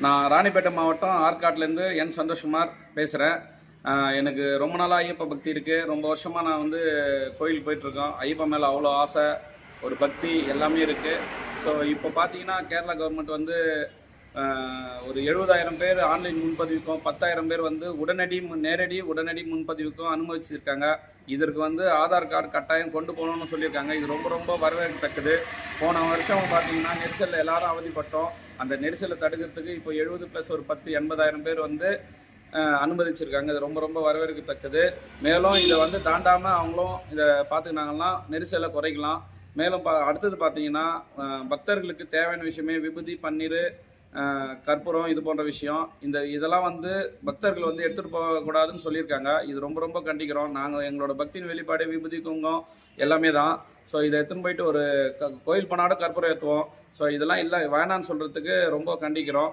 நான் ராணிப்பேட்டை மாவட்டம் ஆற்காட்லேருந்து என் சந்தோஷ்குமார் பேசுகிறேன். எனக்கு ரொம்ப நாளாக ஐயப்ப பக்தி இருக்குது. ரொம்ப வருஷமாக நான் வந்து கோயிலுக்கு போயிட்டுருக்கோம். ஐயப்பன் மேலே அவ்வளோ ஆசை, ஒரு பக்தி எல்லாமே இருக்குது. ஸோ இப்போ பார்த்தீங்கன்னா கேரளா கவர்மெண்ட் வந்து ஒரு 70,000 பேர் ஆன்லைன் முன்பதிவுக்கும் 10,000 பேர் வந்து உடனடி முன்பதிவுக்கும் அனுமதிச்சிருக்காங்க. இதற்கு வந்து ஆதார் கார்டு கட்டாயம் கொண்டு போகணும்னு சொல்லியிருக்காங்க. இது ரொம்ப ரொம்ப வரவேற்கத்தக்கது. போன வருஷம் பார்த்தீங்கன்னா நெரிசலில் எல்லாரும் அவதிப்பட்டோம். அந்த நெரிசலை தடுக்கிறதுக்கு இப்போ 70 + ஒரு 10 80,000 பேர் வந்து அனுமதிச்சிருக்காங்க. இது ரொம்ப ரொம்ப வரவேற்கத்தக்கது. மேலும் இதை வந்து தாண்டாமல் அவங்களும் இதை பார்த்துக்கினாங்கன்னா நெரிசலை குறைக்கலாம். மேலும் அடுத்தது பார்த்தீங்கன்னா பக்தர்களுக்கு தேவையான விஷயமே விபூதி, பன்னீர், கற்பூரம் இது போன்ற விஷயம். இதெல்லாம் வந்து பக்தர்கள் வந்து எடுத்துகிட்டு போகக்கூடாதுன்னு சொல்லியிருக்காங்க. இது ரொம்ப ரொம்ப கண்டிக்கிறோம். நாங்கள் எங்களோட பக்தியின் வெளிப்பாடு விபூதி, குங்குமம் எல்லாமே தான். ஸோ இதை எடுத்துன்னு போயிட்டு ஒரு கோயில் போனாலும் கற்பூரம் ஏற்றுவோம். ஸோ இதெல்லாம் இல்லை வேணான்னு சொல்கிறதுக்கு ரொம்ப கண்டிக்கிறோம்.